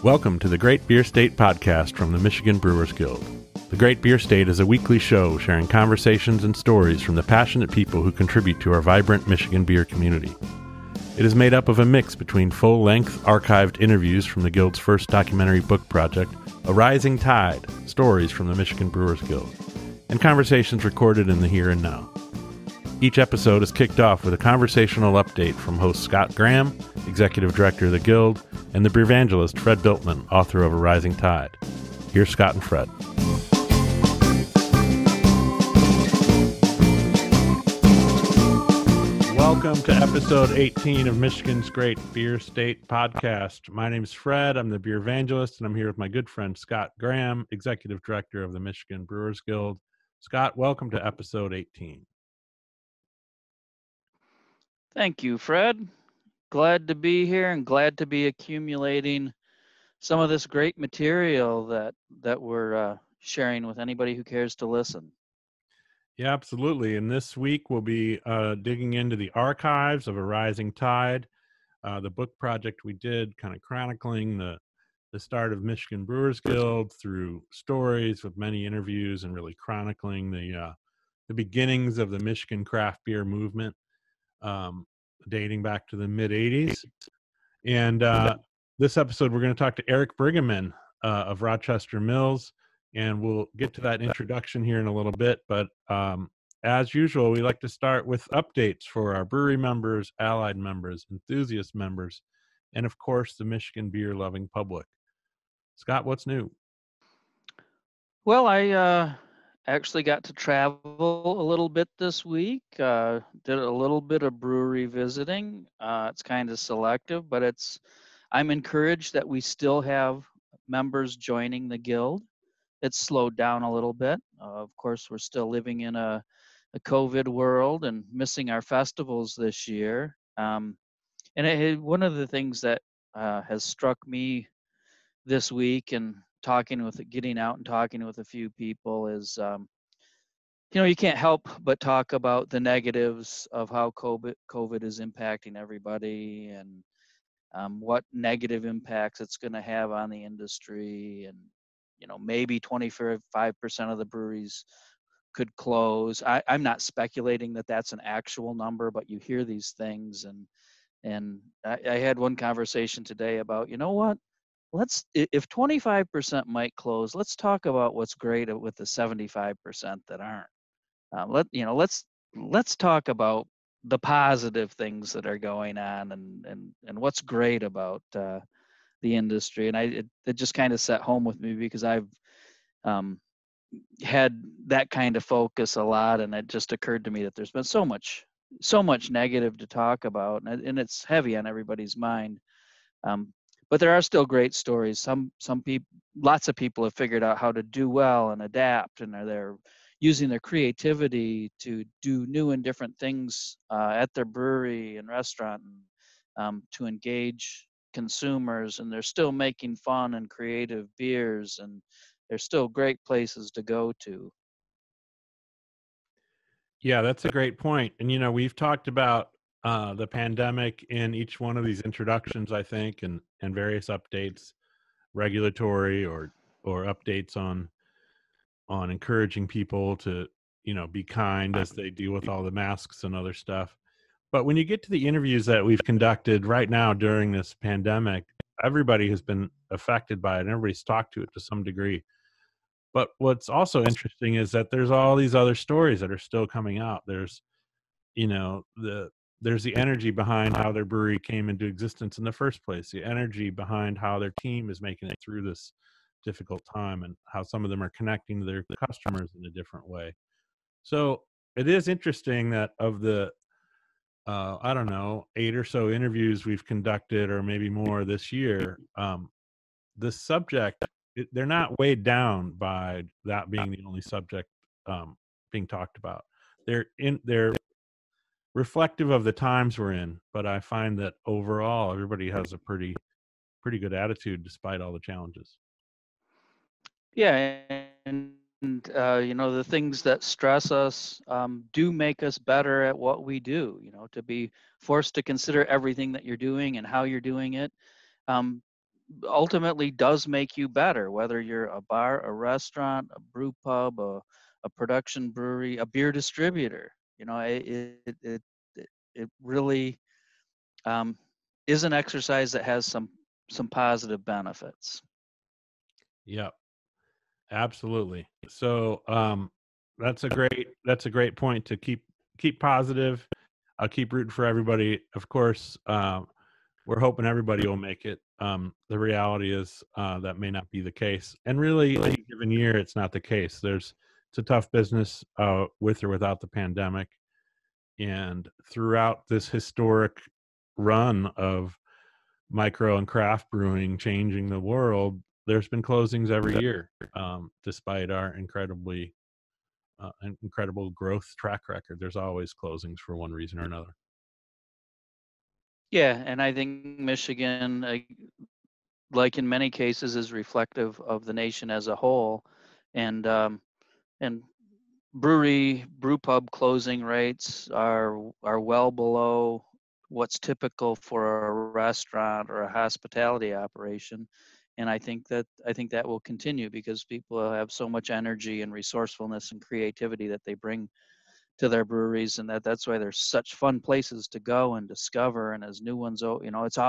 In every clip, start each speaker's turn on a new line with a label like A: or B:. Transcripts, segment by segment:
A: Welcome to the Great Beer State podcast from the Michigan Brewers Guild. The Great Beer State is a weekly show sharing conversations and stories from the passionate people who contribute to our vibrant Michigan beer community. It is made up of a mix between full-length archived interviews from the Guild's first documentary book project, A Rising Tide, Stories from the Michigan Brewers Guild, and conversations recorded in the here and now. Each episode is kicked off with a conversational update from host Scott Graham, Executive Director of the Guild, and the beer evangelist Fred Biltman, author of A Rising Tide. Here's Scott and Fred. Welcome to episode 18 of Michigan's Great Beer State podcast. My name is Fred. I'm the beer evangelist, and I'm here with my good friend Scott Graham, Executive Director of the Michigan Brewers Guild. Scott, welcome to episode 18.
B: Thank you, Fred. Glad to be here and glad to be accumulating some of this great material that we're sharing with anybody who cares to listen.
A: Yeah, absolutely. And this week we'll be digging into the archives of A Rising Tide, the book project we did, kind of chronicling the start of Michigan Brewers Guild through stories with many interviews and really chronicling the beginnings of the Michigan craft beer movement, dating back to the mid-'80s. And this episode, we're going to talk to Eric Briggeman of Rochester Mills, and we'll get to that introduction here in a little bit. But as usual, we like to start with updates for our brewery members, allied members, enthusiast members, and of course, the Michigan beer-loving public. Scott, what's new?
B: Well, I actually got to travel a little bit this week. Did a little bit of brewery visiting. It's kind of selective, but I'm encouraged that we still have members joining the guild. It's slowed down a little bit. Of course, we're still living in a COVID world and missing our festivals this year. And one of the things that has struck me this week and getting out and talking with a few people is, you can't help but talk about the negatives of how COVID is impacting everybody and what negative impacts it's going to have on the industry. And, maybe 25% of the breweries could close. I'm not speculating that that's an actual number, but you hear these things. And I had one conversation today about, what? If 25% might close, let's talk about what's great with the 75% that aren't. Let's talk about the positive things that are going on and what's great about the industry. And it just kind of set home with me because I've had that kind of focus a lot, and it just occurred to me that there's been so much negative to talk about, and it's heavy on everybody's mind. But there are still great stories. Some people, lots of people have figured out how to do well and adapt, and they're using their creativity to do new and different things at their brewery and restaurant to engage consumers. And they're still making fun and creative beers, and they're still great places to go to.
A: Yeah, that's a great point. And, we've talked about the pandemic in each one of these introductions, I think, and various updates, regulatory or updates on encouraging people to, be kind as they deal with all the masks and other stuff. But when you get to the interviews that we've conducted right now during this pandemic, everybody has been affected by it, and everybody's talked to it to some degree. But what's also interesting is that there's all these other stories that are still coming out. There's, there's the energy behind how their brewery came into existence in the first place, the energy behind how their team is making it through this difficult time, and how some of them are connecting to their customers in a different way. So it is interesting that of the, 8 or so interviews we've conducted, or maybe more this year, the subject, they're not weighed down by that being the only subject being talked about. They're reflective of the times we're in, but I find that overall everybody has a pretty good attitude despite all the challenges.
B: Yeah, and the things that stress us do make us better at what we do. To be forced to consider everything that you're doing and how you're doing it. ultimately does make you better, whether you're a bar, a restaurant, a brew pub, a production brewery, a beer distributor. You know, it really um, is an exercise that has some positive benefits.
A: Yep, absolutely. So that's a great point to keep positive. I'll keep rooting for everybody. Of course, we're hoping everybody will make it. The reality is that may not be the case, and really, any given year, it's not the case. It's a tough business with or without the pandemic, and throughout this historic run of micro and craft brewing changing the world, there's been closings every year, despite our incredible growth track record. There's always closings for one reason or another.
B: Yeah, and I think Michigan, like in many cases, is reflective of the nation as a whole, and and brew pub closing rates are well below what's typical for a restaurant or a hospitality operation. And I think that will continue because people have so much energy and resourcefulness and creativity that they bring to their breweries, and that's why they're such fun places to go and discover. And as new ones, there's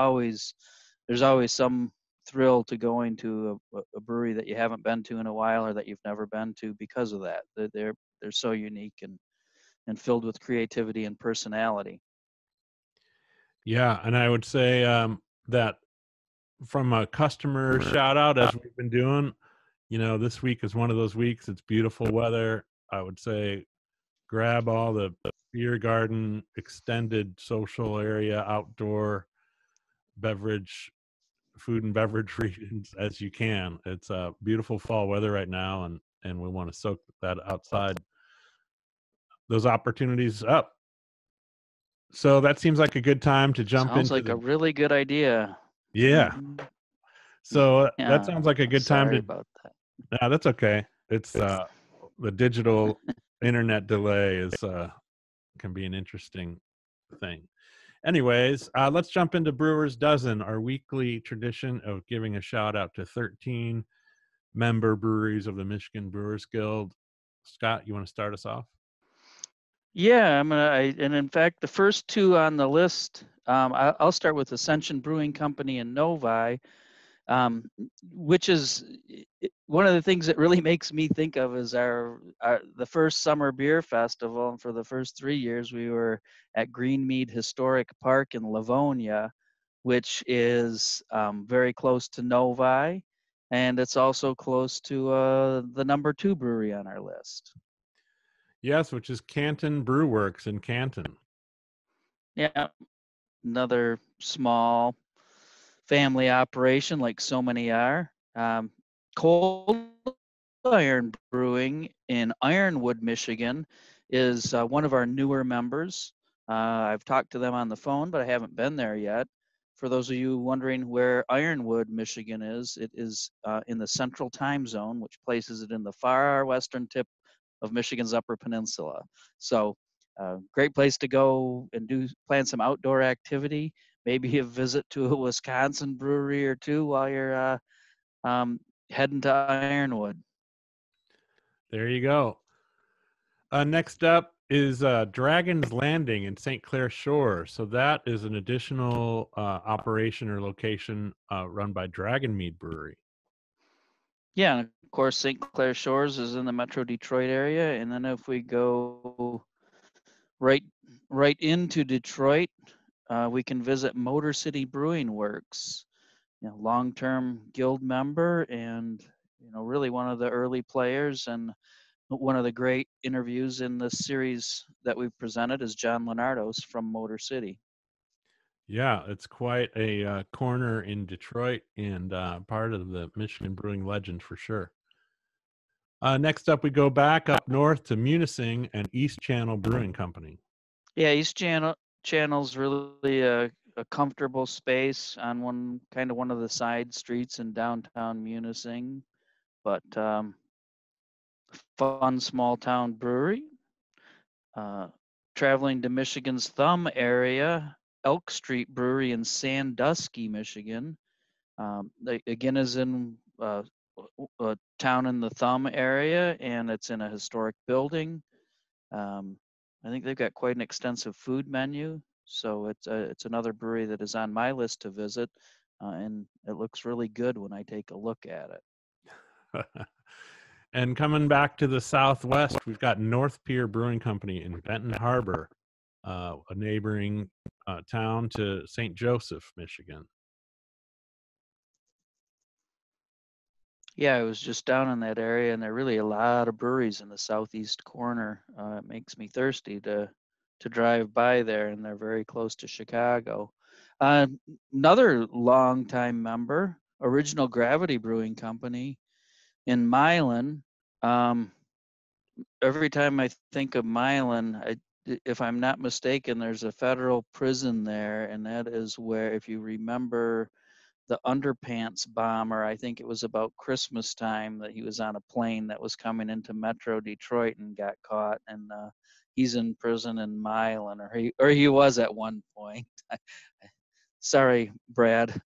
B: always some thrill to going to a brewery that you haven't been to in a while or that you've never been to because of that. They're so unique and filled with creativity and personality.
A: Yeah, and I would say that from a customer shout out, as we've been doing, this week is one of those weeks. It's beautiful weather. I would say grab all the beer garden, extended social area, outdoor beverage, food and beverage regions as you can. It's beautiful fall weather right now, and we want to soak that outside those opportunities up. So that seems like a good time to jump
B: Sounds
A: into
B: like a
A: the
B: really good idea.
A: yeah.
B: Hmm.
A: So that
B: Yeah,
A: sounds like a good time
B: sorry
A: to.
B: about that.
A: That's okay. It's the digital internet delay is can be an interesting thing. Anyways, let's jump into Brewers Dozen, our weekly tradition of giving a shout out to 13 member breweries of the Michigan Brewers Guild. Scott, you want to start us off?
B: Yeah, and in fact, the first two on the list, I'll start with Ascension Brewing Company in Novi, um, which is one of the things that really makes me think of is our the first summer beer festival. And for the first 3 years, we were at Greenmead Historic Park in Livonia, which is very close to Novi, and it's also close to the number 2 brewery on our list.
A: Yes, which is Canton Brew Works in Canton.
B: Yeah, another small family operation like so many are. Cold Iron Brewing in Ironwood, Michigan is one of our newer members. I've talked to them on the phone, but I haven't been there yet. For those of you wondering where Ironwood, Michigan is, it is in the central time zone, which places it in the far western tip of Michigan's Upper Peninsula. So, great place to go and plan some outdoor activity. Maybe a visit to a Wisconsin brewery or two while you're heading to Ironwood.
A: There you go. Next up is Dragon's Landing in St. Clair Shore. So that is an additional operation or location run by Dragon Mead Brewery.
B: Yeah, and of course, St. Clair Shores is in the Metro Detroit area, and then if we go right right into Detroit, we can visit Motor City Brewing Works. Long-term guild member, and really one of the early players, and one of the great interviews in this series that we've presented is John Lenardos from Motor City.
A: Yeah, it's quite a corner in Detroit and part of the Michigan brewing legend for sure. Next up, we go back up north to Munising and East Channel Brewing Company.
B: Yeah, Channel's really a comfortable space on one of the side streets in downtown Munising, but fun small town brewery. Uh, Traveling to Michigan's Thumb area, Elk Street Brewery in Sandusky, Michigan, Again is in a town in the Thumb area, and it's in a historic building. I think they've got quite an extensive food menu, so it's another brewery that is on my list to visit, and it looks really good when I take a look at it.
A: And coming back to the Southwest, we've got North Pier Brewing Company in Benton Harbor, a neighboring town to St. Joseph, Michigan.
B: Yeah, I was just down in that area, and there are really a lot of breweries in the southeast corner. It makes me thirsty to drive by there, and they're very close to Chicago. Uh, Another longtime member, Original Gravity Brewing Company in Milan. Um, every time I think of Milan, if I'm not mistaken, there's a federal prison there, and that is where, if you remember, the underpants bomber, I think it was about Christmas time that he was on a plane that was coming into Metro Detroit and got caught, and he's in prison in Milan, or he was at one point. Sorry, Brad,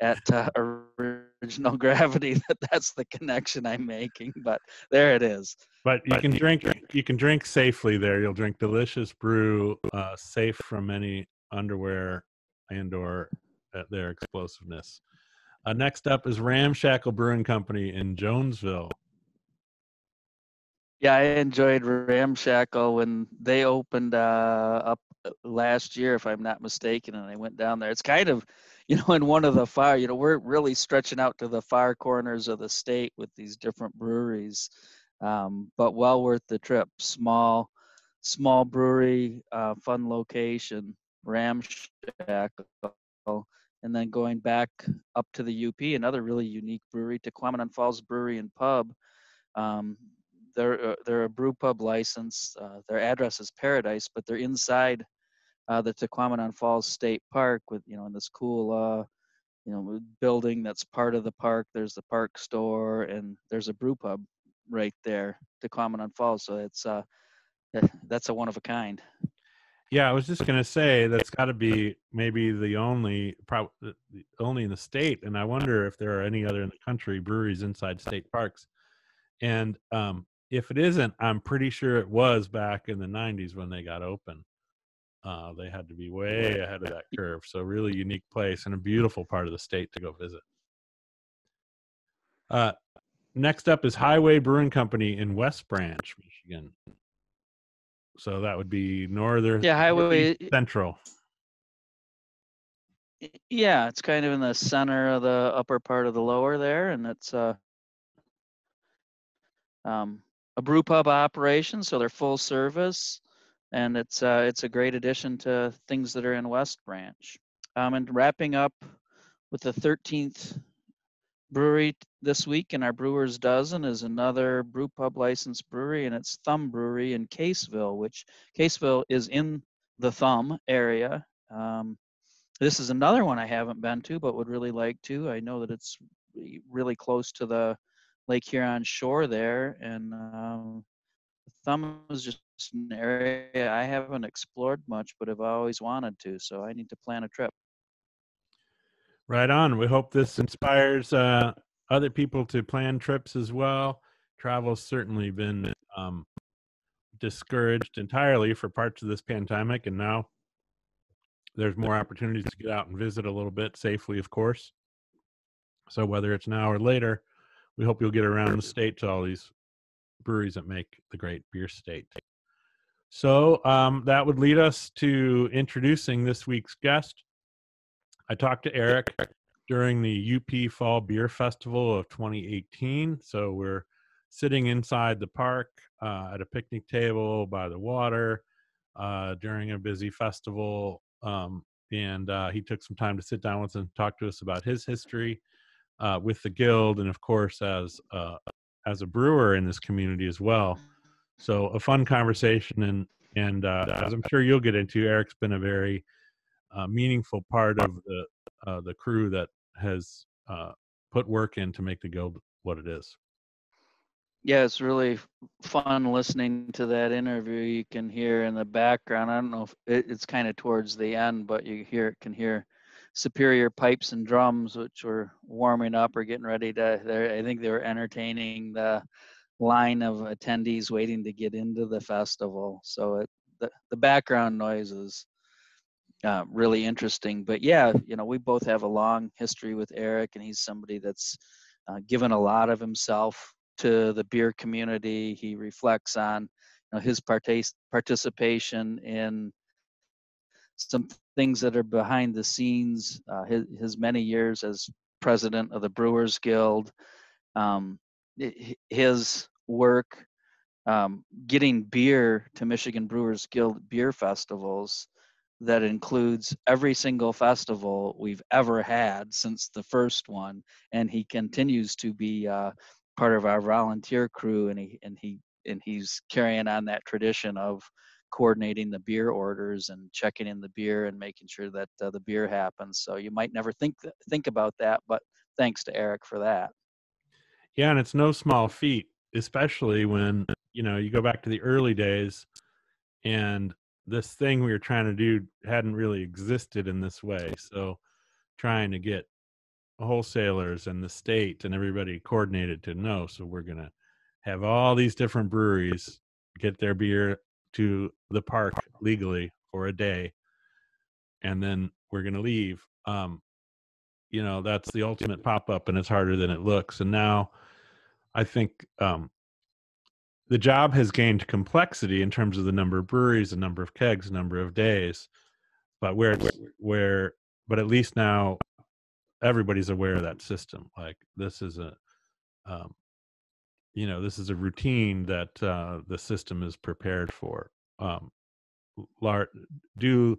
B: at Original Gravity, that's the connection I'm making, but there it is.
A: But you can drink safely there. You'll drink delicious brew, safe from any underwear and/or their explosiveness. Next up is Ramshackle Brewing Company in Jonesville.
B: Yeah, I enjoyed Ramshackle when they opened up last year, if I'm not mistaken, and I went down there. It's kind of, in one of the far, we're really stretching out to the far corners of the state with these different breweries, but well worth the trip. Small brewery, fun location, Ramshackle, and then going back up to the UP, another really unique brewery, Tequamanon Falls Brewery and Pub. Um, they're a brew pub license. Their address is Paradise, but they're inside the Tequamanon Falls State Park with in this cool building that's part of the park. There's the park store and there's a brew pub right there, Tequamanon Falls. So that's a one of a kind.
A: Yeah, I was just gonna say that's got to be maybe the only, probably only in the state, and I wonder if there are any other in the country breweries inside state parks. And if it isn't, I'm pretty sure it was back in the '90s when they got open. They had to be way ahead of that curve. So really unique place and a beautiful part of the state to go visit. Next up is Highway Brewing Company in West Branch, Michigan. So that would be northeast
B: Highway.
A: central.
B: Yeah, it's kind of in the center of the upper part of the lower there, and it's a brew pub operation, so they're full service, and it's a great addition to things that are in West Branch. And wrapping up with the 13th brewery this week in our Brewers Dozen is another brew pub licensed brewery, and it's Thumb Brewery in Caseville, which Caseville is in the Thumb area. This is another one I haven't been to, but would really like to. I know that it's really close to the Lake Huron shore there, and Thumb is just an area I haven't explored much, but have always wanted to. So I need to plan a trip.
A: Right on. We hope this inspires other people to plan trips as well. Travel's certainly been discouraged entirely for parts of this pandemic, and now there's more opportunities to get out and visit a little bit safely, of course. So whether it's now or later, we hope you'll get around the state to all these breweries that make the great beer state. So that would lead us to introducing this week's guest. I talked to Eric during the UP Fall Beer Festival of 2018. So we're sitting inside the park at a picnic table by the water during a busy festival. And he took some time to sit down with us and talk to us about his history with the guild, and of course as a brewer in this community as well. So a fun conversation, and as I'm sure you'll get into, Eric's been a very meaningful part of the crew that has put work in to make the guild what it is.
B: Yeah, it's really fun listening to that interview. You can hear in the background. I don't know if it's kind of towards the end, but can hear Superior pipes and drums, which were warming up or getting ready to. I think they were entertaining the line of attendees waiting to get into the festival. So the background noise is really interesting. But yeah, we both have a long history with Eric, and he's somebody that's given a lot of himself to the beer community. He reflects on his participation in some things that are behind the scenes, his many years as president of the Brewers Guild, um, his work getting beer to Michigan Brewers Guild beer festivals that includes every single festival we've ever had since the first one, and he continues to be part of our volunteer crew, and he's carrying on that tradition of coordinating the beer orders and checking in the beer and making sure that the beer happens. So you might never think about that, but thanks to Eric for that.
A: Yeah, and it's no small feat, especially when, you go back to the early days and this thing we were trying to do hadn't really existed in this way. So trying to get wholesalers and the state and everybody coordinated to know. So we're going to have all these different breweries get their beer to the park legally for a day, and then we're going to leave. That's the ultimate pop-up, and it's harder than it looks. And now I think the job has gained complexity in terms of the number of breweries, the number of kegs, the number of days. But but at least now everybody's aware of that system. Like this is um, this is a routine that the system is prepared for. Um, lar- due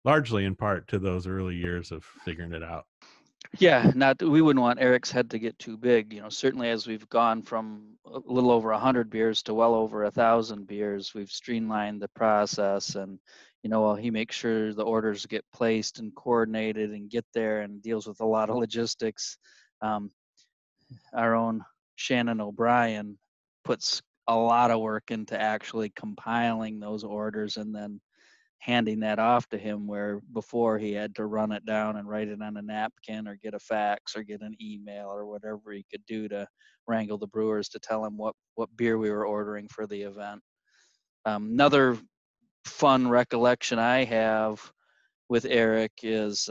A: largely in part to those early years of figuring it out.
B: Yeah, we wouldn't want Eric's head to get too big. Certainly as we've gone from a little over 100 beers to well over 1,000 beers, we've streamlined the process, and while he makes sure the orders get placed and coordinated and get there and deals with a lot of logistics, um, our own Shannon O'Brien puts a lot of work into actually compiling those orders and then handing that off to him, where before he had to run it down and write it on a napkin or get a fax or get an email or whatever he could do to wrangle the brewers to tell him what beer we were ordering for the event. Another fun recollection I have with Eric is,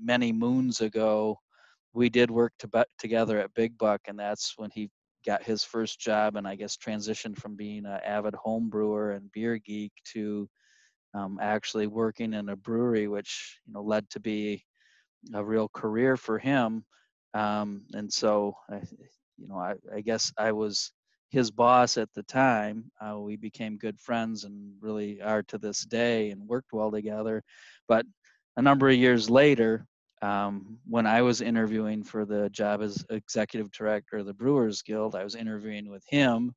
B: many moons ago, we did work together at Big Buck, and that's when he got his first job, and I guess transitioned from being an avid home brewer and beer geek to actually working in a brewery, which led to be a real career for him. And so, I guess I was his boss at the time. We became good friends and really are to this day, and worked well together. But a number of years later, when I was interviewing for the job as executive director of the Brewers Guild, I was interviewing with him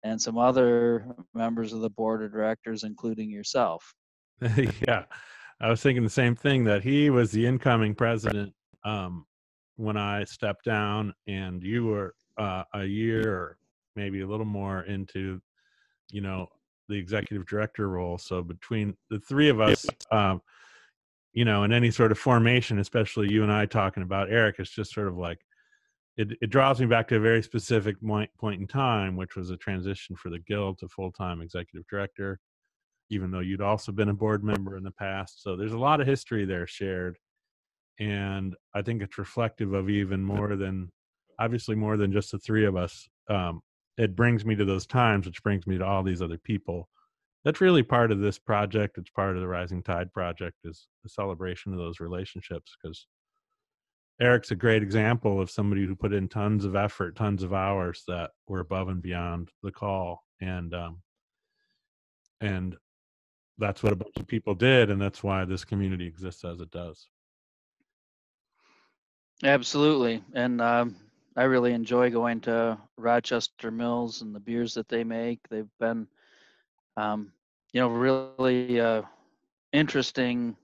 B: and some other members of the board of directors, including yourself.
A: Yeah, I was thinking the same thing, that he was the incoming president um, when I stepped down, and you were a year or maybe a little more into, you know, the executive director role. So between the three of us, in any sort of formation, especially you and I talking about Eric, it's just sort of like it draws me back to a very specific point in time, which was a transition for the guild to full-time executive director, even though you'd also been a board member in the past. So there's a lot of history there shared. And I think it's reflective of even more than, obviously more than just the three of us. It brings me to those times, which brings me to all these other people. That's really part of this project. It's part of the Rising Tide project, is the celebration of those relationships, because Eric's a great example of somebody who put in tons of effort, tons of hours that were above and beyond the call. And that's what a bunch of people did, and that's why this community exists as it does.
B: Absolutely. And I really enjoy going to Rochester Mills and the beers that they make. They've been, really interesting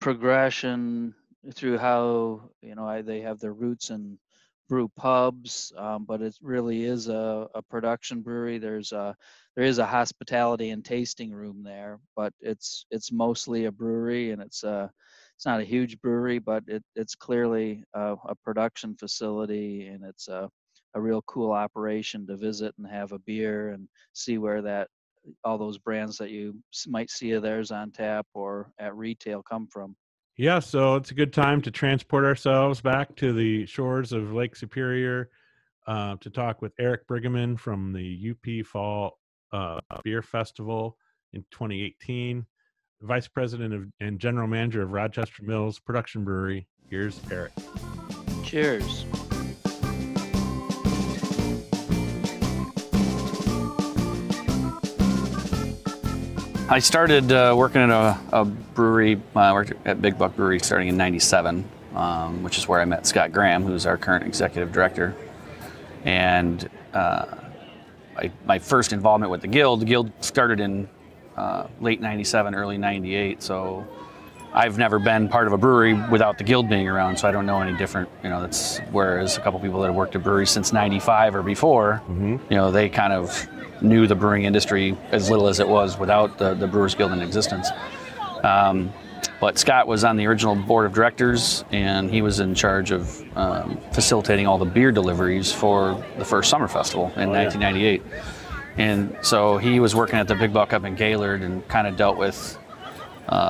B: progression through how, they have their roots in brew pubs, but it really is a production brewery. There is a hospitality and tasting room there, but it's mostly a brewery, and it's it's not a huge brewery, but it's clearly a production facility, and it's a real cool operation to visit and have a beer and see where that all those brands that you might see of theirs on tap or at retail come from.
A: Yeah, so it's a good time to transport ourselves back to the shores of Lake Superior to talk with Eric Briggeman from the UP Fall Beer Festival in 2018, Vice President and General Manager of Rochester Mills Production Brewery. Here's Eric.
B: Cheers.
C: I started working at a brewery. I worked at Big Buck Brewery starting in '97, which is where I met Scott Graham, who's our current executive director. And my first involvement with the Guild started in late '97, early '98. So I've never been part of a brewery without the Guild being around, so I don't know any different. That's whereas a couple people that have worked at breweries since '95 or before, they kind of knew the brewing industry as little as it was without the Brewers Guild in existence. But Scott was on the original board of directors, and he was in charge of facilitating all the beer deliveries for the first summer festival in 1998. And so he was working at the Big Buck up in Gaylord and kind of dealt with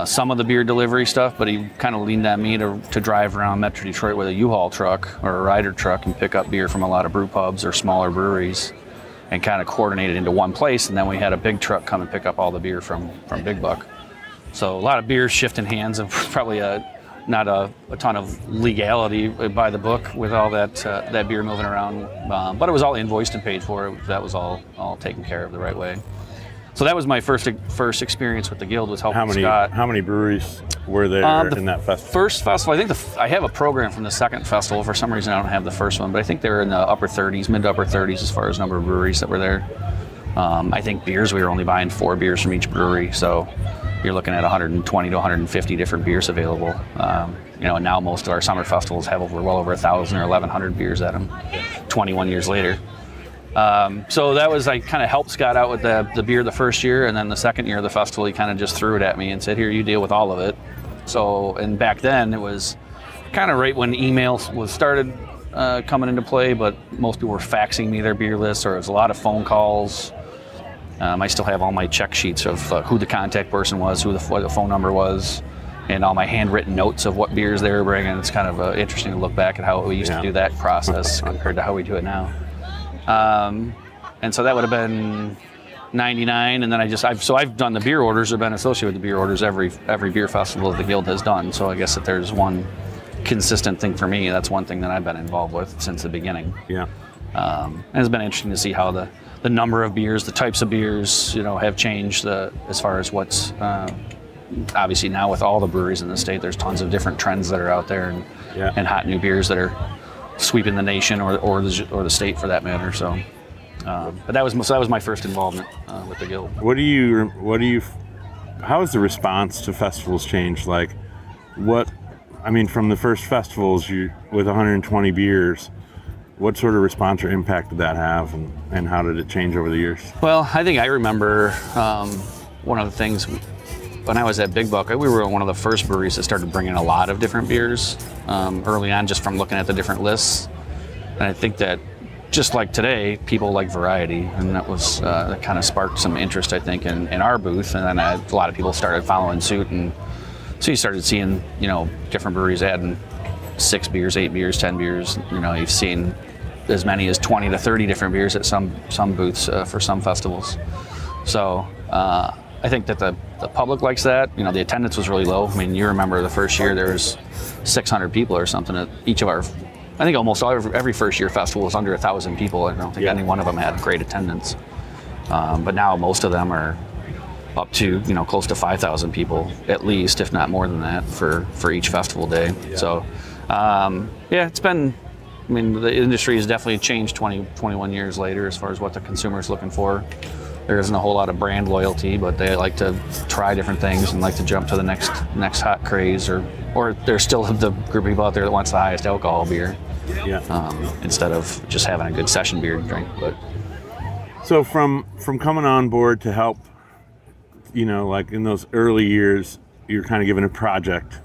C: some of the beer delivery stuff, but he kind of leaned on me to drive around Metro Detroit with a U-Haul truck or a Ryder truck and pick up beer from a lot of brew pubs or smaller breweries and kind of coordinate it into one place. And then we had a big truck come and pick up all the beer from Big Buck. So a lot of beers shifting hands, and probably not a ton of legality by the book with all that beer moving around. But it was all invoiced and paid for. That was all taken care of the right way. So that was my first experience with the Guild, was helping Scott.
A: How many breweries were there in that festival?
C: First festival, I think I have a program from the second festival. For some reason, I don't have the first one, but I think they were in the upper 30s, mid to upper 30s as far as number of breweries that were there. I think beers, we were only buying 4 beers from each brewery, so you're looking at 120 to 150 different beers available. And now most of our summer festivals have well over 1,000 or 1,100 beers at them, 21 years later. So that was, I kind of helped Scott out with the beer the first year, and then the second year of the festival, he kind of just threw it at me and said, here, you deal with all of it. So, and back then it was kind of right when email was started coming into play, but most people were faxing me their beer lists, or it was a lot of phone calls. I still have all my check sheets of who the contact person was, what the phone number was, and all my handwritten notes of what beers they were bringing. It's kind of interesting to look back at how we used to do that process compared to how we do it now. And so that would have been '99, and then I've done the beer orders, or been associated with the beer orders every beer festival that the Guild has done. So I guess that there's one consistent thing for me. That's one thing that I've been involved with since the beginning.
A: Yeah.
C: And it's been interesting to see how the number of beers, the types of beers, have changed as far as what's obviously now with all the breweries in the state. There's tons of different trends that are out there, and hot new beers that are sweeping the nation or the state for that matter. So, but that was my first involvement with the Guild.
A: How has the response to festivals changed? Like, from the first festivals with 120 beers, what sort of response or impact did that have, and how did it change over the years?
C: Well, I think I remember one of the things when I was at Big Buck, we were one of the first breweries that started bringing a lot of different beers early on, just from looking at the different lists. And I think that just like today, people like variety, and that kind of sparked some interest, I think, in our booth. And then a lot of people started following suit, and so you started seeing, different breweries adding 6 beers, 8 beers, 10 beers. You've seen as many as 20 to 30 different beers at some booths for some festivals. So I think that the public likes that. The attendance was really low. You remember the first year there was 600 people or something at each of our, I think almost every first year festival was under 1,000 people. I don't think any one of them had great attendance. But now most of them are up to, close to 5,000 people at least, if not more than that, for each festival day. Yeah. So, it's been, the industry has definitely changed 21 years later as far as what the consumer's looking for. There isn't a whole lot of brand loyalty, but they like to try different things and like to jump to the next hot craze, or there's still the group of people out there that wants the highest alcohol beer, instead of just having a good session beer to drink. But
A: so from coming on board to help, like in those early years, you're kind of given a project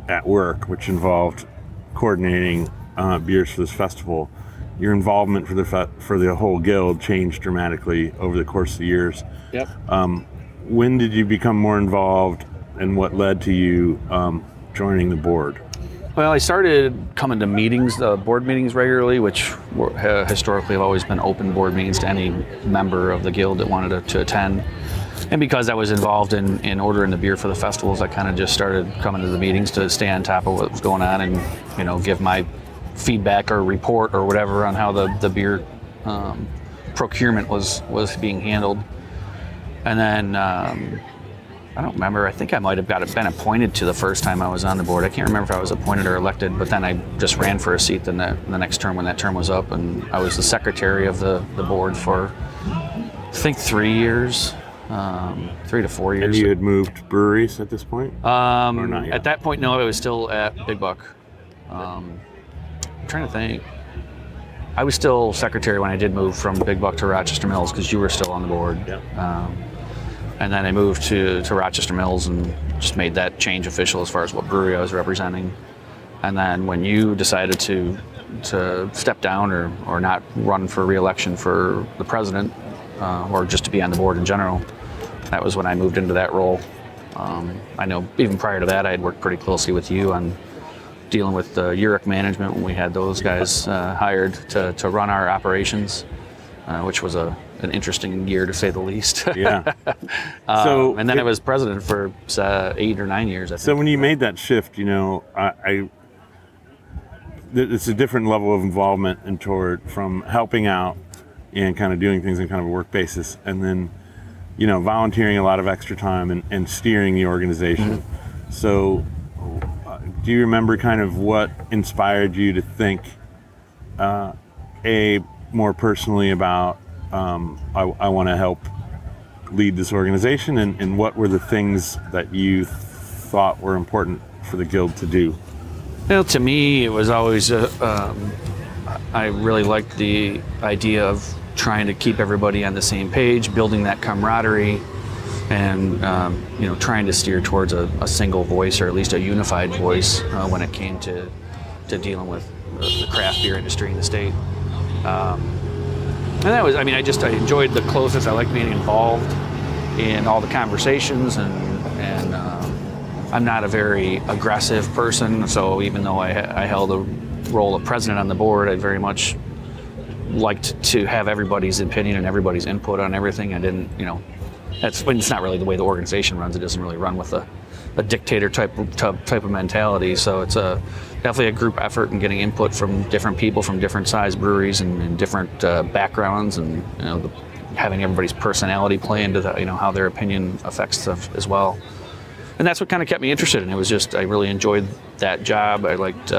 A: at work, which involved coordinating beers for this festival. Your involvement for the whole guild changed dramatically over the course of the years.
C: Yep.
A: When did you become more involved, and what led to you joining the board?
C: Well, I started coming to meetings, board meetings regularly, which historically have always been open board meetings to any member of the guild that wanted to attend. And because I was involved in ordering the beer for the festivals, I kind of just started coming to the meetings to stay on top of what was going on and, you know, give my feedback or report or whatever on how the beer procurement was being handled. And then I don't remember. I think I might have been appointed to the first time I was on the board. I can't remember if I was appointed or elected, but then I just ran for a seat the next term when that term was up, and I was the secretary of the board for, I think, 3 years, 3 to 4 years.
A: And you had moved breweries at this point? Or not yet?
C: At that point, no, I was still at Big Buck. I'm trying to think. I was still secretary when I did move from Big Buck to Rochester Mills, because you were still on the board.
A: Yep.
C: And then I moved to Rochester Mills and just made that change official as far as what brewery I was representing. And then when you decided to step down or not run for re-election for the president, or just to be on the board in general, that was when I moved into that role. I know even prior to that, I had worked pretty closely with you on dealing with Eric management when we had those guys hired to run our operations, which was an interesting year to say the least.
A: Yeah.
C: And then I was president for 8 or 9 years, I think.
A: So when you made that shift, you know, it's a different level of involvement from helping out and kind of doing things on kind of a work basis, and then, you know, volunteering a lot of extra time and steering the organization. So do you remember kind of what inspired you to think more personally about I want to help lead this organization, and what were the things that you thought were important for the guild to do?
C: Well, to me, it was always I really liked the idea of trying to keep everybody on the same page, building that camaraderie, and you know, trying to steer towards a single voice, or at least a unified voice when it came to dealing with the craft beer industry in the state. And that was, I mean, I enjoyed the closeness. I liked being involved in all the conversations, and I'm not a very aggressive person, so even though I held a role of president on the board, I very much liked to have everybody's opinion and everybody's input on everything. I didn't, you know, it's not really the way the organization runs. It doesn't really run with a dictator type of mentality. So it's definitely a group effort and getting input from different people from different size breweries and different backgrounds, and, you know, having everybody's personality play into the, you know, how their opinion affects stuff as well. And that's what kind of kept me interested. And it was just, I really enjoyed that job. I liked,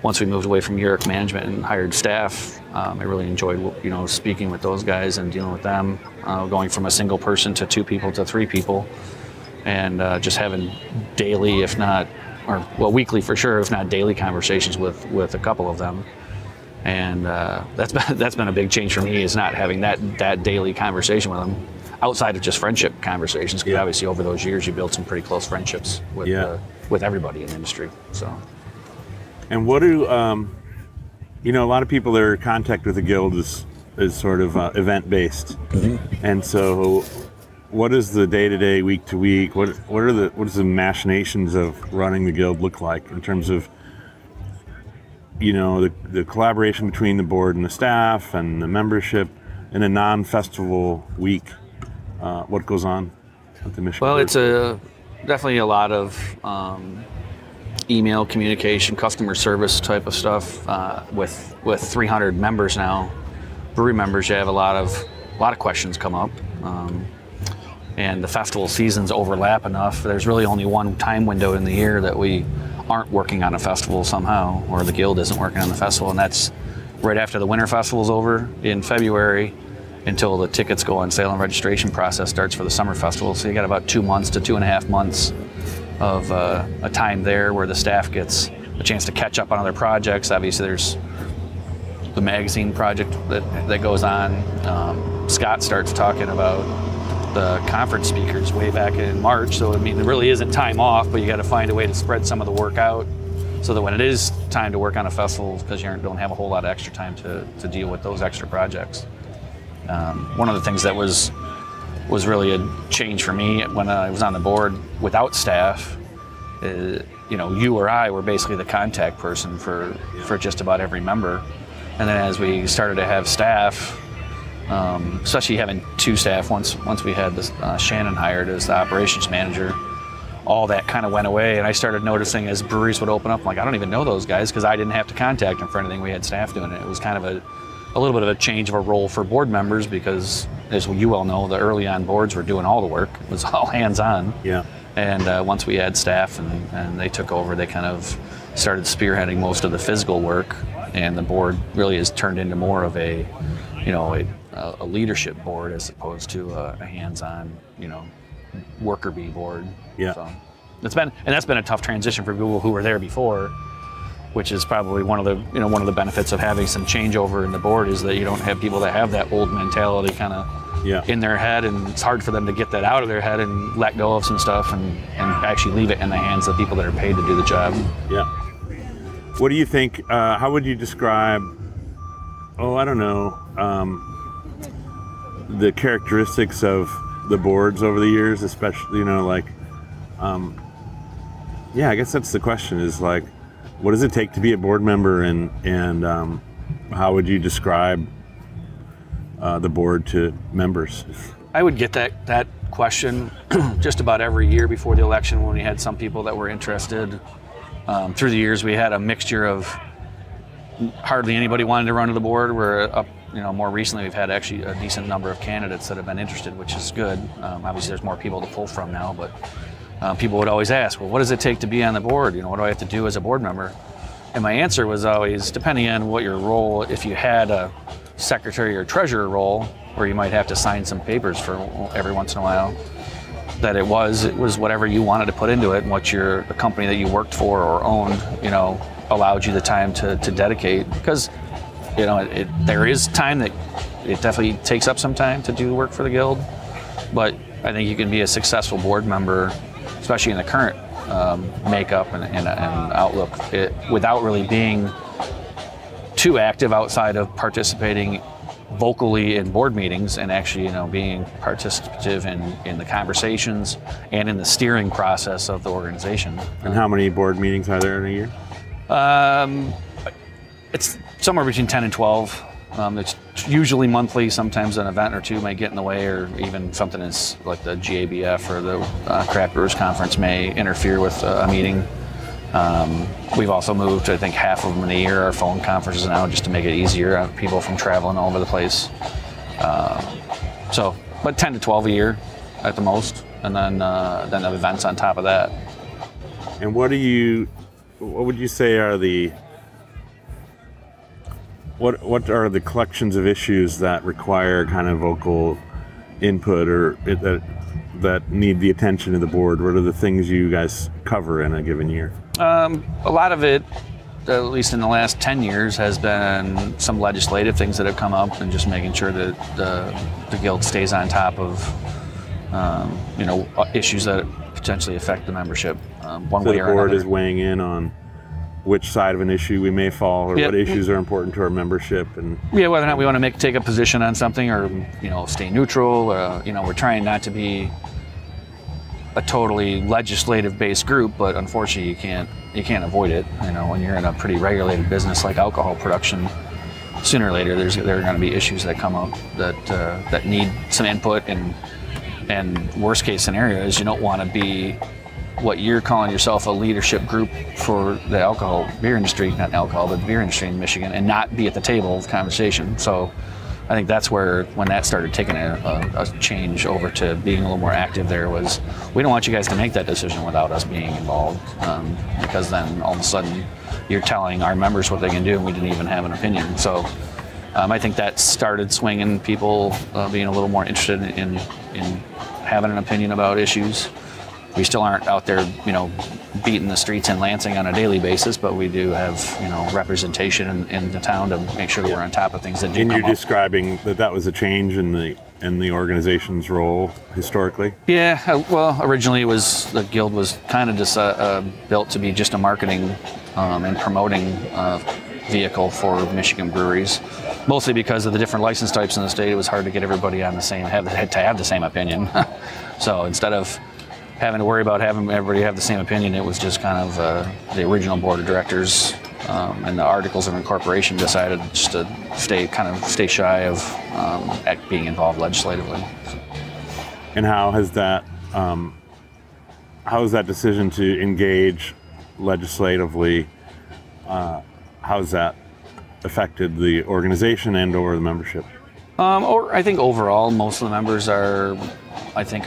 C: once we moved away from Eric management and hired staff, I really enjoyed, you know, speaking with those guys and dealing with them, going from a single person to 2 people to 3 people, and just having daily, if not, or well, weekly for sure, if not daily conversations with a couple of them. And that's been a big change for me, is not having that daily conversation with them, outside of just friendship conversations, because obviously over those years you build some pretty close friendships with everybody in the industry. So.
A: And what do you know? A lot of people, their contact with the guild is sort of event based, and so what is the day-to-day, week-to-week? What is the machinations of running the guild look like in terms of, you know, the collaboration between the board and the staff and the membership in a non-festival week? What goes on at the Michigan?
C: Well, it's definitely a lot of email communication, customer service type of stuff. With 300 members now, brewery members, you have a lot of questions come up. And the festival seasons overlap enough. There's really only one time window in the year that we aren't working on a festival somehow, or the guild isn't working on the festival, and that's right after the winter festival's over in February until the tickets go on sale and registration process starts for the summer festival. So you got about 2 months to 2.5 months of a time there where the staff gets a chance to catch up on other projects. Obviously there's the magazine project that goes on. Scott starts talking about the conference speakers way back in March. So I mean, there really isn't time off, but you got to find a way to spread some of the work out so that when it is time to work on a festival, because you don't have a whole lot of extra time to deal with those extra projects. One of the things that was really a change for me when I was on the board without staff, you or I were basically the contact person for just about every member. And then as we started to have staff, especially having 2 staff, once we had this, Shannon hired as the operations manager, all that kind of went away. And I started noticing as breweries would open up, I'm like, I don't even know those guys because I didn't have to contact them for anything. We had staff doing it. It was kind of a little bit of a change of a role for board members because, as you well know, the early on boards were doing all the work. It was all hands on.
A: Yeah.
C: And once we had staff and they took over, they kind of started spearheading most of the physical work, and the board really has turned into more of a leadership board as opposed to a hands-on, worker bee board.
A: Yeah.
C: So that's been a tough transition for people who were there before, which is probably one of the benefits of having some changeover in the board is that you don't have people that have that old mentality kind of in their head, and it's hard for them to get that out of their head and let go of some stuff and actually leave it in the hands of people that are paid to do the job.
A: Yeah. What do you think, how would you describe, the characteristics of the boards over the years, especially, I guess that's the question is like, what does it take to be a board member, and how would you describe the board to members?
C: I would get that question just about every year before the election when we had some people that were interested. Through the years, we had a mixture of hardly anybody wanted to run to the board. More recently, we've had actually a decent number of candidates that have been interested, which is good. Obviously, there's more people to pull from now, but people would always ask, well, what does it take to be on the board? What do I have to do as a board member? And my answer was always, depending on what your role, if you had a secretary or treasurer role, where you might have to sign some papers for every once in a while, that it was whatever you wanted to put into it and what the company that you worked for or owned, allowed you the time to dedicate. Because, there is time that it definitely takes up some time to do the work for the guild, but I think you can be a successful board member, especially in the current makeup and outlook, without really being too active outside of participating vocally in board meetings and actually, being participative in the conversations and in the steering process of the organization.
A: And how many board meetings are there in a year?
C: It's somewhere between 10 and 12. It's usually monthly. Sometimes an event or two may get in the way, or even something as like the GABF or the Craft Brewers Conference may interfere with a meeting. We've also moved, I think, half of them in a year, our phone conferences now, just to make it easier, people from traveling all over the place. But 10 to 12 a year at the most, and then events on top of that.
A: And what would you say are what are the collections of issues that require kind of vocal input or that need the attention of the board? What are the things you guys cover in a given year?
C: A lot of it, at least in the last 10 years, has been some legislative things that have come up and just making sure that the guild stays on top of issues that potentially affect the membership one way or another.
A: The board is weighing in on which side of an issue we may fall, or what issues are important to our membership, and
C: whether or not we want to take a position on something, or stay neutral. We're trying not to be a totally legislative-based group, but unfortunately, you can't avoid it. When you're in a pretty regulated business like alcohol production, sooner or later there are going to be issues that come up that need some input. And worst case scenario is you don't want to be what you're calling yourself a leadership group for the beer industry, not alcohol, but the beer industry in Michigan, and not be at the table of conversation. So I think that's where, when that started taking a change over to being a little more active there, was we don't want you guys to make that decision without us being involved, because then all of a sudden you're telling our members what they can do and we didn't even have an opinion. So I think that started swinging people being a little more interested in having an opinion about issues. We still aren't out there, beating the streets in Lansing on a daily basis, but we do have, representation in the town to make sure that we're on top of things that do come up.
A: And you're describing that was a change in and the organization's role historically?
C: Yeah, well, originally the guild was kind of just built to be just a marketing and promoting vehicle for Michigan breweries, mostly because of the different license types in the state. It was hard to get everybody on have the same opinion. So instead of having to worry about having everybody have the same opinion, it was just kind of the original board of directors and the articles of incorporation decided just to stay shy of being involved legislatively.
A: And how has that decision to engage legislatively, how has that affected the organization and or the membership?
C: I think overall, most of the members are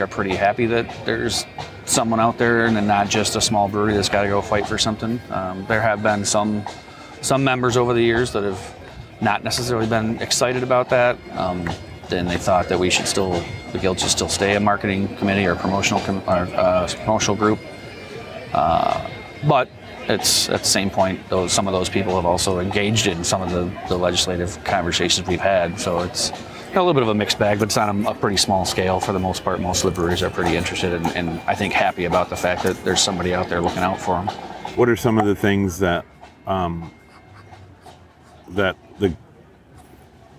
C: pretty happy that there's someone out there and not just a small brewery that's got to go fight for something. There have been some members over the years that have not necessarily been excited about that. Then they thought that the guild should still stay a marketing committee or promotional group. But it's at the same point, some of those people have also engaged in some of the legislative conversations we've had. So it's a little bit of a mixed bag, but it's on a pretty small scale for the most part. Most of the breweries are pretty interested and I think happy about the fact that there's somebody out there looking out for them.
A: What are some of the things that that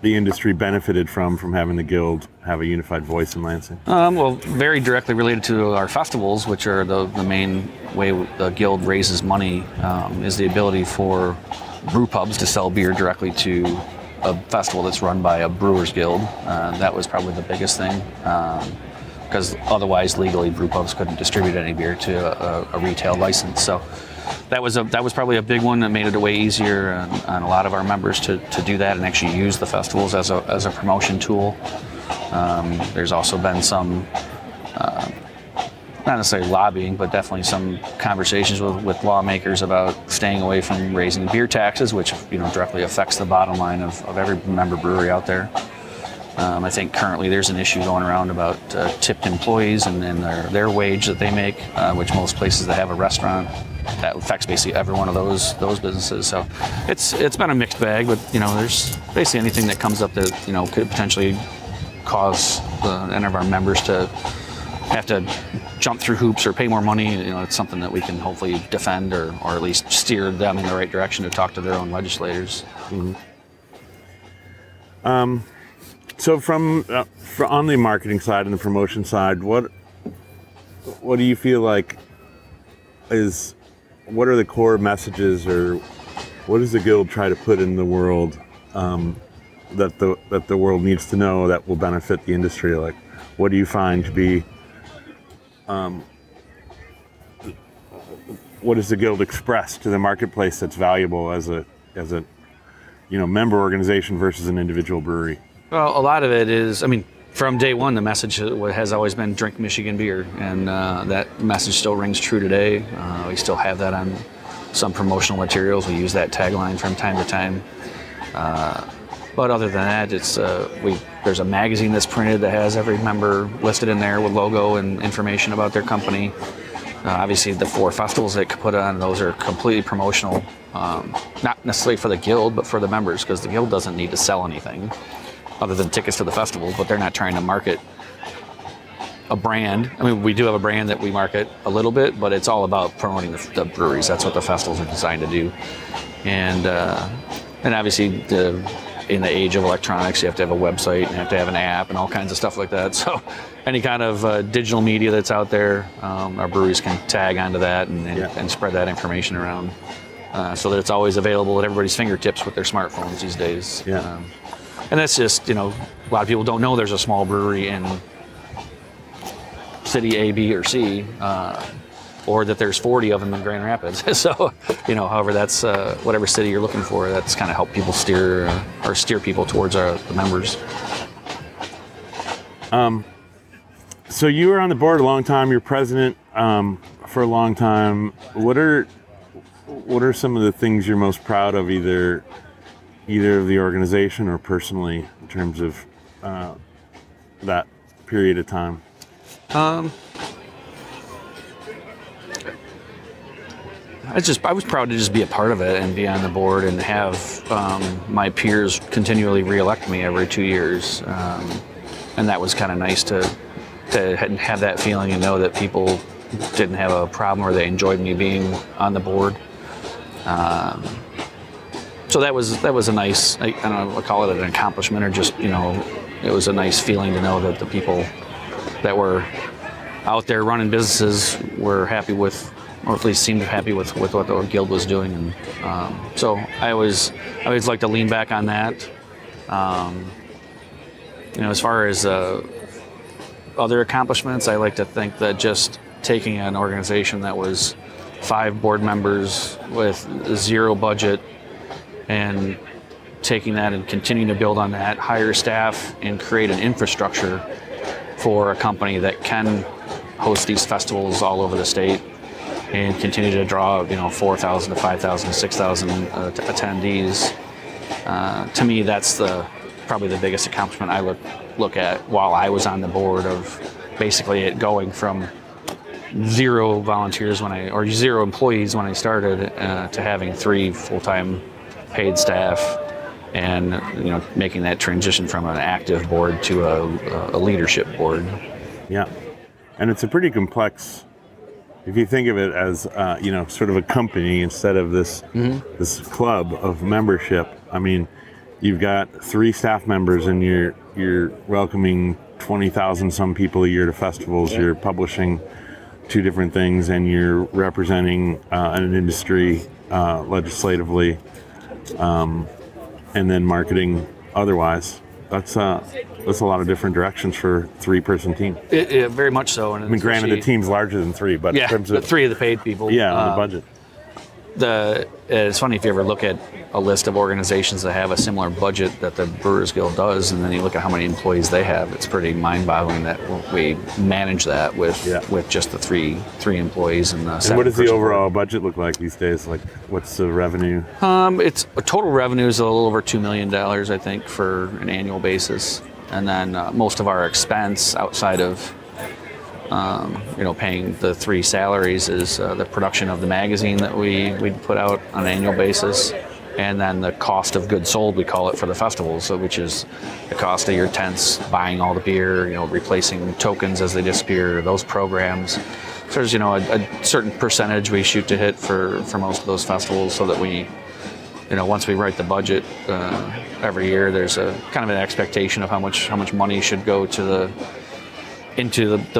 A: the industry benefited from having the guild have a unified voice in Lansing?
C: Well, very directly related to our festivals, which are the main way the guild raises money, is the ability for brew pubs to sell beer directly to a festival that's run by a brewers guild. That was probably the biggest thing, because otherwise legally brew pubs couldn't distribute any beer to a retail license. So that was probably a big one that made it way easier on a lot of our members to do that and actually use the festivals as a promotion tool. There's also been some, not necessarily lobbying, but definitely some conversations with lawmakers about staying away from raising beer taxes, which directly affects the bottom line of every member brewery out there. I think currently there's an issue going around about tipped employees and their wage that they make, which most places that have a restaurant, that affects basically every one of those businesses. So it's been a mixed bag, but there's basically anything that comes up that could potentially cause any of our members to have to jump through hoops or pay more money. It's something that we can hopefully defend or at least steer them in the right direction to talk to their own legislators.
A: Mm-hmm. So from on the marketing side and the promotion side, what do you feel like what are the core messages, or what does the guild try to put in the world that the world needs to know that will benefit the industry? Like, what do you find to be what does the guild express to the marketplace that's valuable as a member organization versus an individual brewery?
C: Well, a lot of it is, from day one, the message has always been drink Michigan beer, and that message still rings true today. We still have that on some promotional materials. We use that tagline from time to time. But other than that, there's a magazine that's printed that has every member listed in there with logo and information about their company. Obviously, the 4 festivals that put on, those are completely promotional, not necessarily for the guild, but for the members, because the guild doesn't need to sell anything other than tickets to the festivals, but they're not trying to market a brand. We do have a brand that we market a little bit, but it's all about promoting the breweries. That's what the festivals are designed to do. And obviously, in the age of electronics, you have to have a website, and you have to have an app, and all kinds of stuff like that. So any kind of digital media that's out there, our breweries can tag onto that and spread that information around, so that it's always available at everybody's fingertips with their smartphones these days.
A: Yeah.
C: And that's just, a lot of people don't know there's a small brewery in city A, B, or C, or that there's 40 of them in Grand Rapids. So, however, that's whatever city you're looking for, that's kind of help people steer people towards the members.
A: So you were on the board a long time. You're president for a long time. What are some of the things you're most proud of, either of the organization or personally, in terms of that period of time?
C: I was proud to just be a part of it and be on the board and have my peers continually re-elect me every 2 years. that was kind of nice to have that feeling and know that people didn't have a problem or they enjoyed me being on the board. So that was a nice, I don't know, I'll call it an accomplishment, or just, it was a nice feeling to know that the people that were out there running businesses were happy with, or at least seemed happy with what the guild was doing. And so I always like to lean back on that. As far as other accomplishments, I like to think that just taking an organization that was 5 board members with 0 budget and taking that and continuing to build on that, hire staff, and create an infrastructure for a company that can host these festivals all over the state and continue to draw 4,000 to 5,000 to 6,000 attendees. To me, that's probably the biggest accomplishment I look at while I was on the board, of basically it going from 0 volunteers or 0 employees when I started to having 3 full-time paid staff, and making that transition from an active board to a leadership board.
A: Yeah, and it's a pretty complex, if you think of it as sort of a company instead of this this club of membership. I mean, you've got 3 staff members, and you're welcoming 20,000 some people a year to festivals. Yeah. You're publishing 2 different things, and you're representing an industry legislatively, and then marketing otherwise. That's a lot of different directions for 3-person team.
C: It very much so. And
A: I mean, granted, the team's larger than 3, but in terms of
C: 3 of the paid people.
A: Yeah, on the budget.
C: It's funny if you ever look at a list of organizations that have a similar budget that the Brewers Guild does, and then you look at how many employees they have. It's pretty mind-boggling that we manage that with just the three employees and the.
A: And what does the overall budget look like these days? Like, what's the revenue?
C: It's total revenue is a little over $2 million, I think, for an annual basis, and then most of our expense outside of paying the 3 salaries is the production of the magazine that we put out on an annual basis, and then the cost of goods sold, we call it, for the festivals, which is the cost of your tents, buying all the beer, replacing tokens as they disappear, those programs. So there's a certain percentage we shoot to hit for most of those festivals, so that we, once we write the budget every year, there's a kind of an expectation of how much money should go into the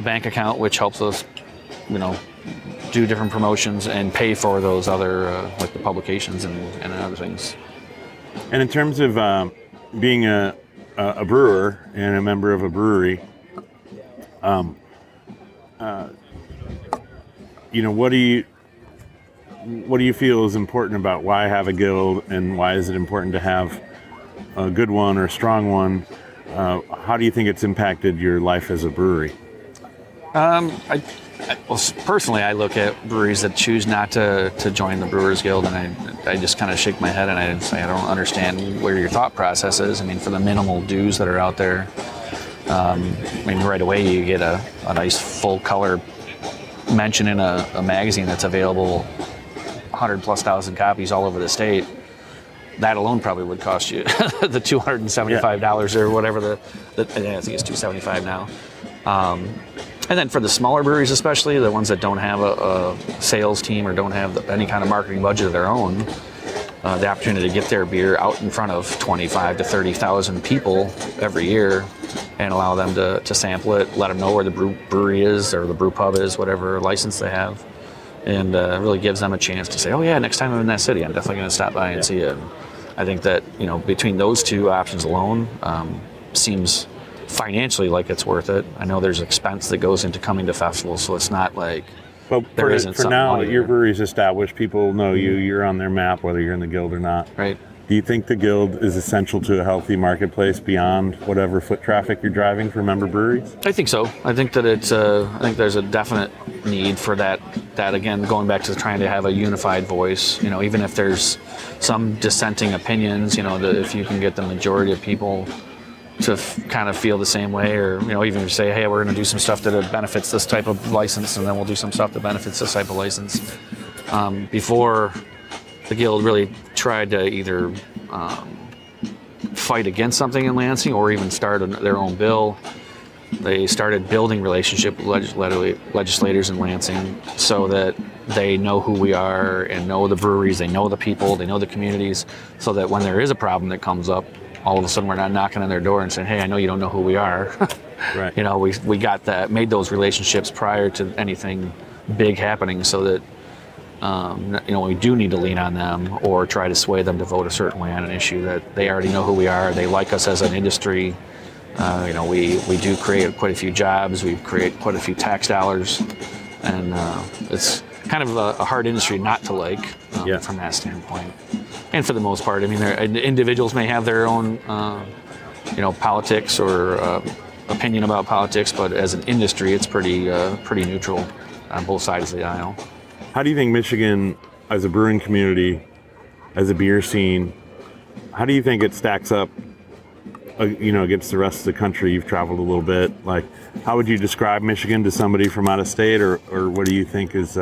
C: bank account, which helps us, do different promotions and pay for those other, like the publications and other things.
A: And in terms of being a brewer and a member of a brewery, what do you feel is important about why have a guild, and why is it important to have a good one or a strong one? How do you think it's impacted your life as a brewery?
C: Personally, I look at breweries that choose not to join the Brewers Guild, and I just kind of shake my head and I say, I don't understand where your thought process is. I mean, for the minimal dues that are out there, right away you get a nice full color mention in a magazine that's available 100,000+ copies all over the state. That alone probably would cost you the $275 or whatever I think it's $275 now. And then for the smaller breweries, especially the ones that don't have a sales team or don't have any kind of marketing budget of their own, the opportunity to get their beer out in front of 25 to 30,000 people every year and allow them to sample it, let them know where the brewery is or the brew pub is, whatever license they have, and really gives them a chance to say, oh yeah, next time I'm in that city, I'm definitely going to stop by and see it. I think that, between those 2 options alone, seems financially like it's worth it. I know there's expense that goes into coming to festivals, so it's not like there isn't
A: for now, your brewery's established. People know you're on their map, whether you're in the guild or not.
C: Right.
A: Do you think the guild is essential to a healthy marketplace beyond whatever foot traffic you're driving for member breweries?
C: I think so. I think that I think there's a definite need for that. That again, going back to trying to have a unified voice. Even if there's some dissenting opinions, if you can get the majority of people to kind of feel the same way, or even if you say, hey, we're going to do some stuff that benefits this type of license, and then we'll do some stuff that benefits this type of license. Before the guild really tried to either fight against something in Lansing or even start their own bill, they started building relationship with legislators in Lansing so that they know who we are and know the breweries, they know the people, they know the communities, so that when there is a problem that comes up, all of a sudden we're not knocking on their door and saying, hey, I know you don't know who we are.
A: Right.
C: You know, we got that, made those relationships prior to anything big happening, so that you know, we do need to lean on them or try to sway them to vote a certain way on an issue, that they already know who we are, they like us as an industry. You know, we do create quite a few jobs, we create quite a few tax dollars, and it's kind of a hard industry not to like from that standpoint. And for the most part, I mean, individuals may have their own, you know, politics or opinion about politics, but as an industry, it's pretty neutral on both sides of the aisle.
A: How do you think Michigan, as a brewing community, as a beer scene, how do you think it stacks up, you know, against the rest of the country? You've traveled a little bit. Like, how would you describe Michigan to somebody from out of state, or what do you think is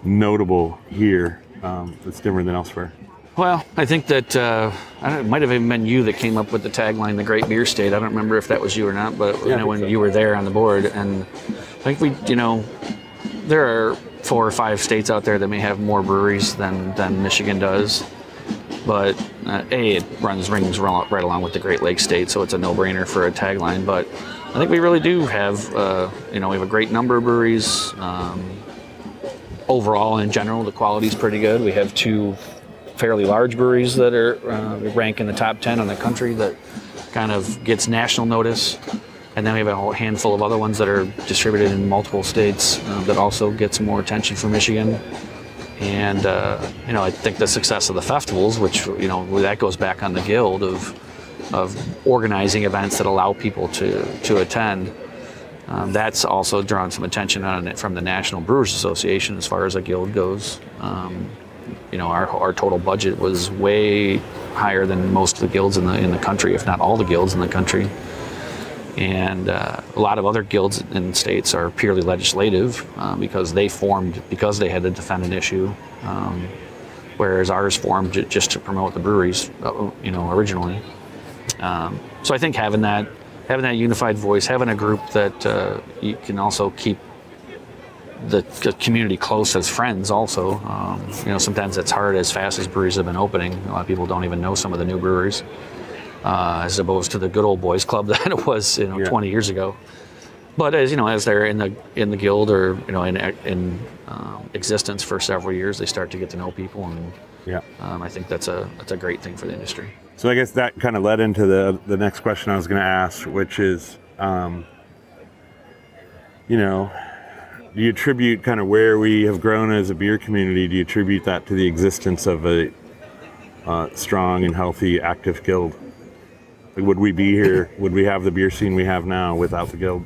A: notable here that's different than elsewhere?
C: Well, I think that it might have even been you that came up with the tagline, "The Great Beer State." I don't remember if that was you or not, but you know, when you were there on the board, and I think you know, there are 4 or 5 states out there that may have more breweries than Michigan does. But it rings right along with the Great Lakes state, so it's a no-brainer for a tagline. But I think we really do have, you know, we have a great number of breweries. Overall, in general, the quality is pretty good. We have 2 fairly large breweries that are rank in the top 10 in the country that kind of gets national notice. And then we have a whole handful of other ones that are distributed in multiple states that also get some more attention from Michigan. And, you know, I think the success of the festivals, which, you know, that goes back on the Guild of organizing events that allow people to attend. That's also drawn some attention on it from the National Brewers Association as far as a Guild goes. You know, our total budget was way higher than most of the guilds in the country, if not all the guilds in the country. And a lot of other guilds in states are purely legislative because they formed because they had to defend an issue, whereas ours formed just to promote the breweries, you know, originally. So I think having that unified voice, having a group that you can also keep the community close as friends also. You know, sometimes it's hard as fast as breweries have been opening. A lot of people don't even know some of the new breweries. As opposed to the good old boys club that it was, you know, 20 years ago. But as you know, as they're in the guild or you know in existence for several years, they start to get to know people, and I think that's a great thing for the industry.
A: So I guess that kind of led into the next question I was going to ask, which is, you know, do you attribute kind of where we have grown as a beer community? Do you attribute that to the existence of a strong and healthy, active guild? Would we be here? Would we have the beer scene we have now without the guild?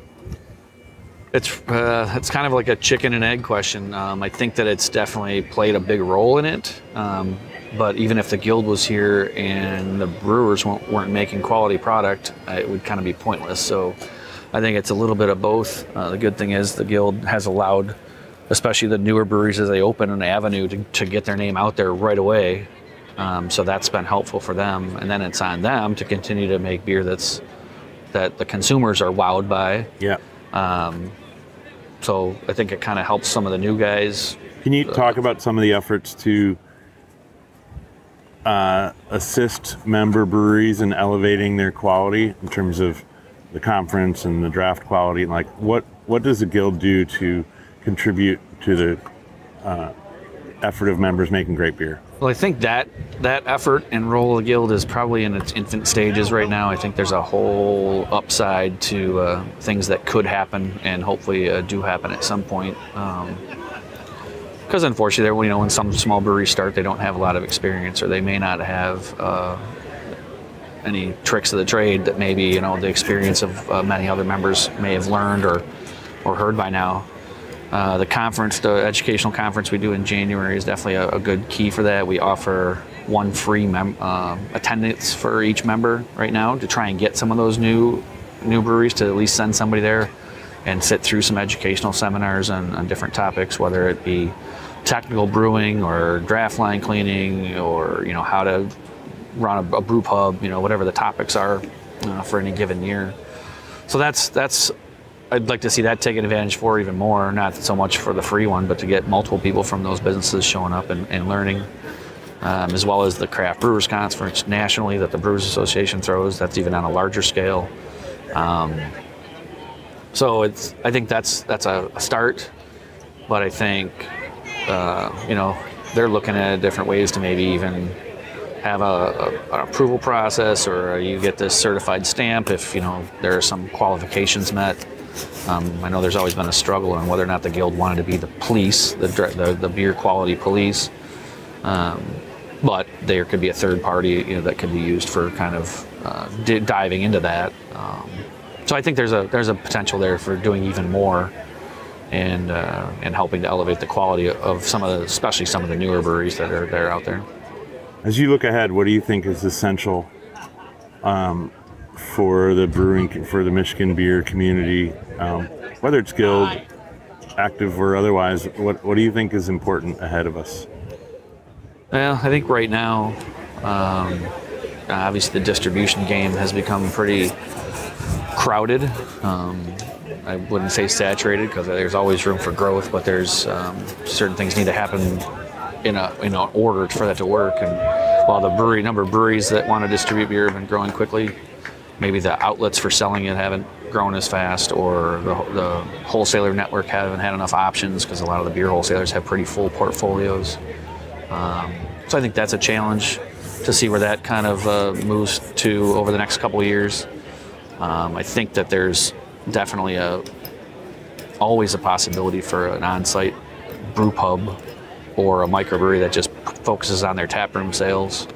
C: It's kind of like a chicken and egg question. I think that it's definitely played a big role in it. But even if the guild was here and the brewers weren't making quality product, it would kind of be pointless. So I think it's a little bit of both. The good thing is the guild has allowed, especially the newer breweries as they open an avenue to get their name out there right away. So that's been helpful for them, and then it's on them to continue to make beer that the consumers are wowed by.
A: Yeah.
C: So I think it kind of helps some of the new guys.
A: Can you talk about some of the efforts to assist member breweries in elevating their quality in terms of the conference and the draft quality? Like, what does the guild do to contribute to the effort of members making great beer?
C: Well, I think that effort and role of the guild is probably in its infant stages right now. I think there's a whole upside to things that could happen and hopefully do happen at some point. Because unfortunately, you know, when some small breweries start, they don't have a lot of experience, or they may not have any tricks of the trade that maybe, you know, the experience of many other members may have learned or heard by now. The conference, the educational conference we do in January is definitely a good key for that. We offer 1 free attendance for each member right now to try and get some of those new breweries to at least send somebody there and sit through some educational seminars on different topics, whether it be technical brewing or draft line cleaning or, you know, how to run a brew pub, you know, whatever the topics are for any given year. So that's I'd like to see that taken advantage for even more, not so much for the free one, but to get multiple people from those businesses showing up and learning, as well as the Craft Brewers Conference nationally that the Brewers Association throws. That's even on a larger scale. So I think that's a start, but I think they're looking at different ways to maybe even have an approval process, or you get this certified stamp if there are some qualifications met. I know there's always been a struggle on whether or not the guild wanted to be the police, the beer quality police, but there could be a third party that could be used for kind of diving into that. So I think there's a potential there for doing even more and helping to elevate the quality of especially some of the newer breweries that are out there.
A: As you look ahead, what do you think is essential for the Michigan beer community, whether it's guild, active or otherwise? What do you think is important ahead of us?
C: Well, I think right now, obviously the distribution game has become pretty crowded. I wouldn't say saturated, because there's always room for growth, but there's certain things need to happen in order for that to work. And while the number of breweries that want to distribute beer have been growing quickly, maybe the outlets for selling it haven't grown as fast, or the wholesaler network haven't had enough options, because a lot of the beer wholesalers have pretty full portfolios. So I think that's a challenge to see where that kind of moves to over the next couple of years. I think that there's definitely always a possibility for an on-site brew pub or a microbrewery that just focuses on their taproom sales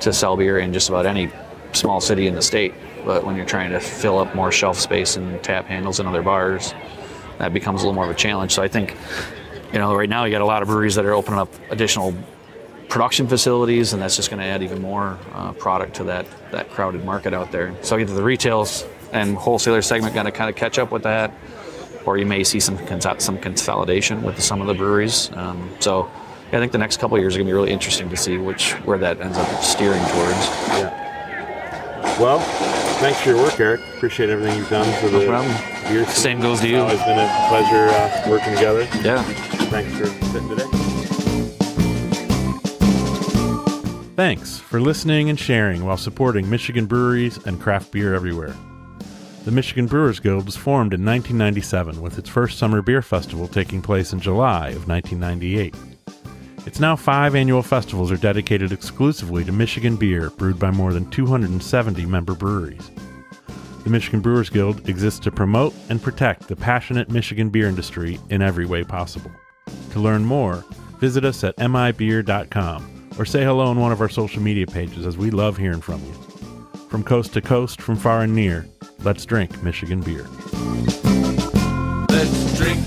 C: to sell beer in just about any small city in the state. But when you're trying to fill up more shelf space and tap handles in other bars, that becomes a little more of a challenge. So I think, right now you got a lot of breweries that are opening up additional production facilities, and that's just going to add even more product to that crowded market out there. So either the retails and wholesaler segment got to kind of catch up with that, or you may see some consolidation with some of the breweries. So I think the next couple of years are going to be really interesting to see where that ends up steering towards.
A: Yeah. Well, thanks for your work, Eric. Appreciate everything you've done for the beer.
C: Same goes to you.
A: It's been a pleasure working together.
C: Yeah.
A: Thanks for sitting today. Thanks for listening and sharing while supporting Michigan breweries and craft beer everywhere. The Michigan Brewers Guild was formed in 1997, with its first summer beer festival taking place in July of 1998. Its now 5 annual festivals are dedicated exclusively to Michigan beer brewed by more than 270 member breweries. The Michigan Brewers Guild exists to promote and protect the passionate Michigan beer industry in every way possible. To learn more, visit us at mibeer.com or say hello on one of our social media pages, as we love hearing from you. From coast to coast, from far and near, let's drink Michigan beer.
D: Let's drink